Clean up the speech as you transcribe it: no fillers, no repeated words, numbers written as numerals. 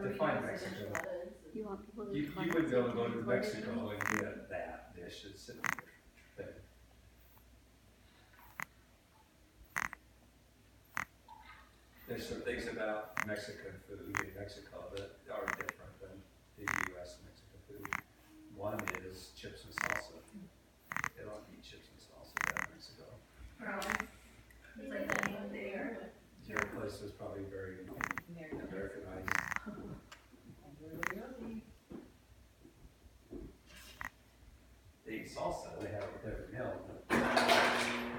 define Mexico. You want people to You comment wouldn't be able to so go you to can record it Mexico in? and get that dish, it's in the thing. There's some things about Mexican food in Mexico that are different than the US Mexican food. One is chips and salsa. They don't eat chips and salsa in Mexico.